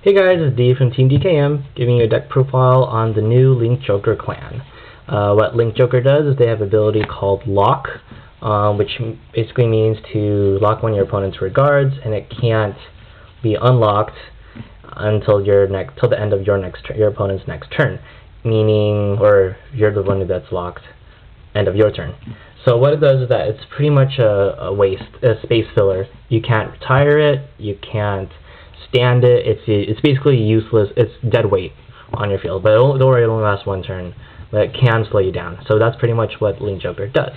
Hey guys, it's D from Team DKM, giving you a deck profile on the new Link Joker clan. What Link Joker does is they have an ability called Lock, which basically means to lock one of your opponent's rear guards, and it can't be unlocked until till the end of your opponent's next turn, meaning, or you're the one that's locked, end of your turn. So what it does is that it's pretty much a space filler. You can't retire it, you can't stand it, it's basically useless, it's dead weight on your field, but don't worry, it only lasts one turn, but it can slow you down. So that's pretty much what Link Joker does.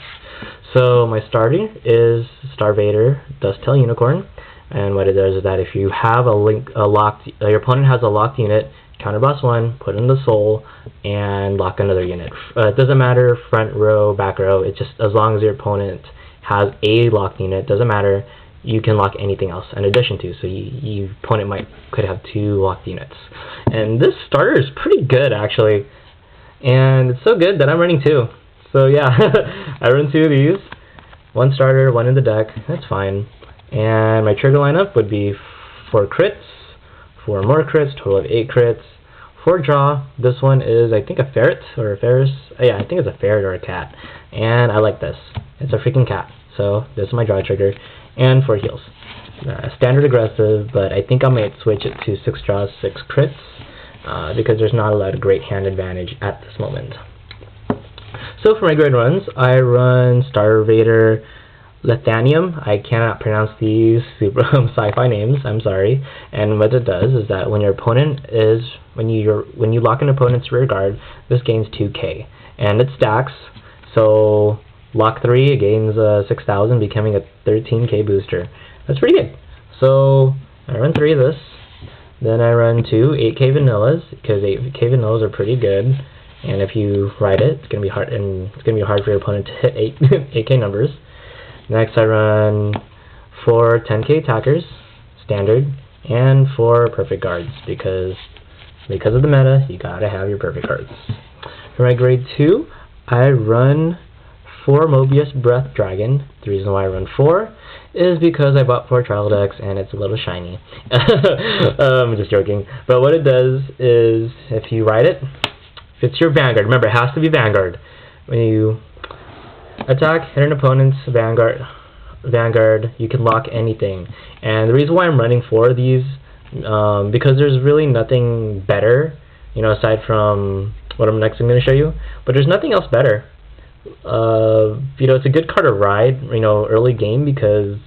So my starting is Vader, Dust Tail Unicorn, and what it does is that if you have your opponent has a locked unit, counterblast one, put in the soul, and lock another unit. It doesn't matter front row, back row, it's just as long as your opponent has a locked unit, doesn't matter, you can lock anything else in addition to. So your opponent could have two locked units. And this starter is pretty good actually. And it's so good that I'm running two. So yeah, I run two of these. One starter, one in the deck, that's fine. And my trigger lineup would be 4 crits, 4 more crits, total of 8 crits, 4 draw. This one is, I think, a ferret or a ferris. Yeah, I think it's a ferret or a cat. And I like this. It's a freaking cat. So this is my draw trigger. And 4 heals. Standard aggressive, but I think I might switch it to 6 draws, 6 crits, because there's not a lot of great hand advantage at this moment. So for my grid runs, I run Star Vader Lethanium. I cannot pronounce these super sci-fi names, I'm sorry. And what it does is that when your opponent is, when you lock an opponent's rear guard, this gains 2k. And it stacks, so lock 3, it gains 6,000, becoming a 13k booster. That's pretty good. So I run 3 of this. Then I run 2 8k vanillas, because 8k vanillas are pretty good. And if you ride it, it's gonna be hard, and it's gonna be hard for your opponent to hit 8k numbers. Next I run 4 10k attackers, standard, and 4 perfect guards, because of the meta, you gotta have your perfect guards. For my grade 2, I run 4 Mobius Breath Dragon. The reason why I run 4 is because I bought 4 trial decks and it's a little shiny. I'm just joking. But what it does is, if you ride it, if it's your Vanguard, remember it has to be Vanguard. When you attack, hit an opponent's Vanguard, you can lock anything. And the reason why I'm running 4 of these, because there's really nothing better, aside from what I'm going to show you, but there's nothing else better. It's a good card to ride, early game, because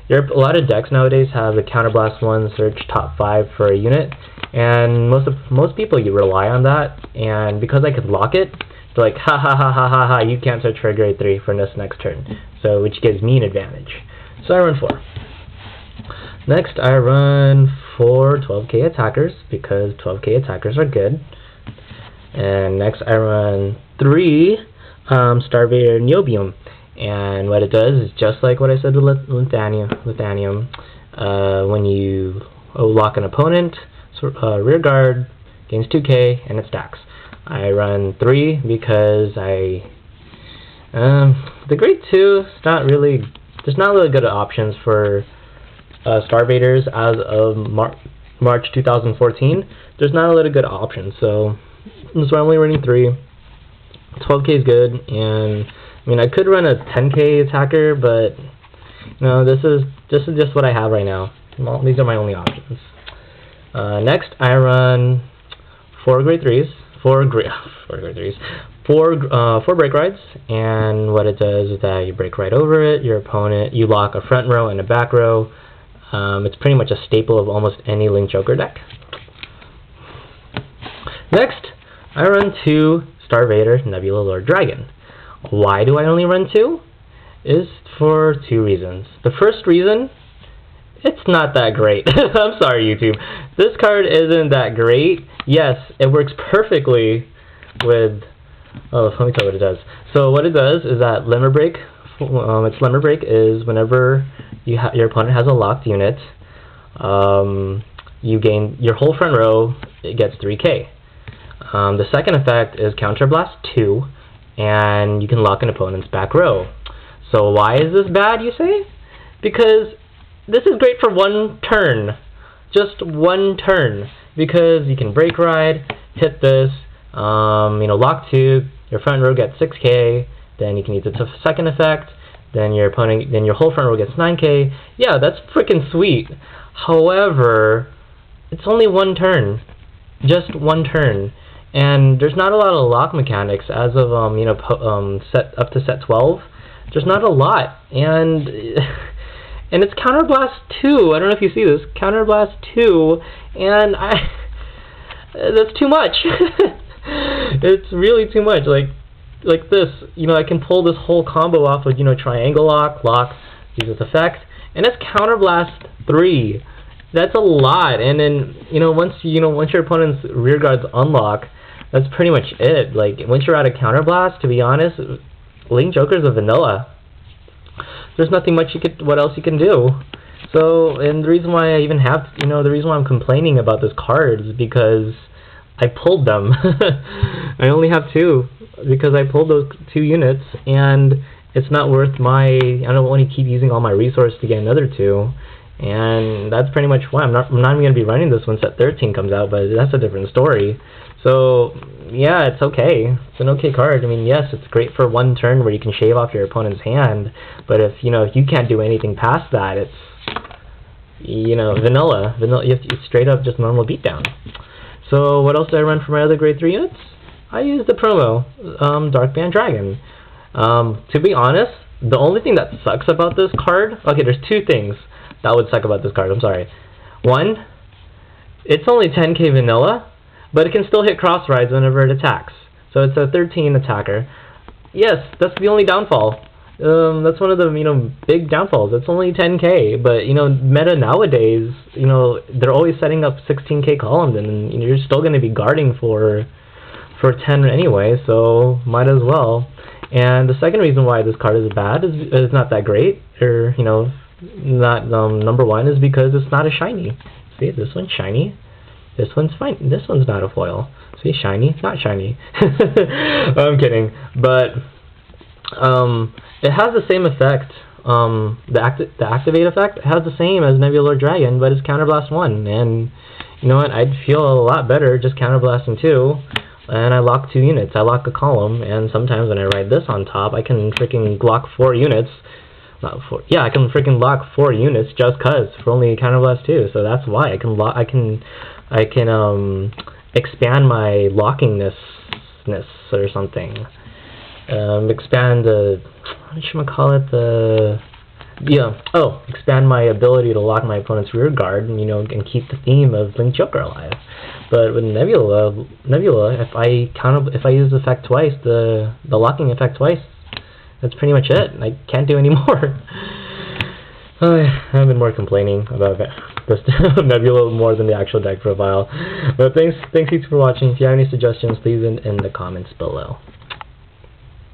a lot of decks nowadays have the counterblast 1 search top 5 for a unit, and most people you rely on that. And because I could lock it, they're like, ha ha ha ha ha ha, you can't search for grade 3 for this next turn, so which gives me an advantage. So I run 4. Next I run 4 12k attackers, because 12k attackers are good. And next I run 3 Star Vader Niobium, and what it does is just like what I said with Lethanium. When you lock an opponent, rear guard gains 2k and it stacks. I run 3 because the grade 2 there's not really good options for Star Vaders as of March 2014. There's not a lot of good options, so that's why I'm only running 3. 12k is good, and I could run a 10k attacker, but this is just what I have right now. Well, these are my only options. Next, I run 4 grade 3s, 4 break rides, and what it does is that you break right over it. Your opponent, you lock a front row and a back row. It's pretty much a staple of almost any Link Joker deck. Next, I run 2 Star Vader Nebula Lord Dragon. Why do I only run 2? Is for 2 reasons. The first reason, it's not that great. I'm sorry, YouTube. This card isn't that great. Yes, it works perfectly with... Oh, let me tell you what it does. So what it does is that Limber Break. Its Limber Break is whenever your opponent has a locked unit, you gain your whole front row. It gets 3k. The second effect is Counterblast 2, and you can lock an opponent's back row. So why is this bad, you say? Because this is great for one turn. Just one turn. because you can break ride, hit this, lock 2, your front row gets 6k, then you can use the second effect, then your whole front row gets 9k. Yeah, that's freaking sweet. However, it's only one turn, just one turn, and there's not a lot of lock mechanics as of set up to set 12. There's not a lot, and it's Counterblast 2. I don't know if you see this, Counterblast 2, and that's too much. It's really too much. Like this, I can pull this whole combo off with triangle lock, use this effect, and it's Counterblast 3. That's a lot. And then once your opponent's rear guards unlock, that's pretty much it. Like once you're out of Counterblast, to be honest, Link Joker's a vanilla. There's nothing much what else you can do. So, and the reason why I even have, the reason why I'm complaining about this card is because I pulled them. I only have 2 because I pulled those 2 units, and it's not worth I don't want to keep using all my resources to get another 2, and that's pretty much why I'm not even going to be running this when set 13 comes out, but that's a different story. So, yeah, it's okay. It's an okay card. I mean, yes, it's great for one turn where you can shave off your opponent's hand, but if you can't do anything past that, it's vanilla. It's straight up just normal beatdown. So what else do I run for my other grade 3 units? I use the promo, Dark Dragon. To be honest, the only thing that sucks about this card, okay, there's 2 things that would suck about this card, I'm sorry. 1, it's only 10k vanilla, but it can still hit cross rides whenever it attacks. So it's a 13 attacker. Yes, that's the only downfall. That's one of the big downfalls. It's only 10k, but meta nowadays, they're always setting up 16k columns, and you're still going to be guarding for 10 anyway, so might as well. And the second reason why this card is bad is not that great, or not number 1, is because it's not a shiny. See, this one's shiny. This one's fine. This one's not a foil. See, shiny, not shiny. I'm kidding, but it has the same effect. The activate effect has the same as Nebula Lord Dragon, but it's Counterblast 1. And you know what? I'd feel a lot better just Counterblasting 2. And I lock 2 units. I lock a column, and sometimes when I ride this on top, I can freaking lock 4 units. Not 4. Yeah, I can freaking lock 4 units just cause for only Counterblast 2. So that's why I can expand my lockingness or something. Expand the, what should I call it, expand my ability to lock my opponent's rear guard, and and keep the theme of Link Joker alive. But with Nebula, if I use the effect twice, the locking effect twice, that's pretty much it. I can't do any more. I've been more complaining about this Nebula more than the actual deck profile. But thanks for watching. If you have any suggestions, leave them in the comments below.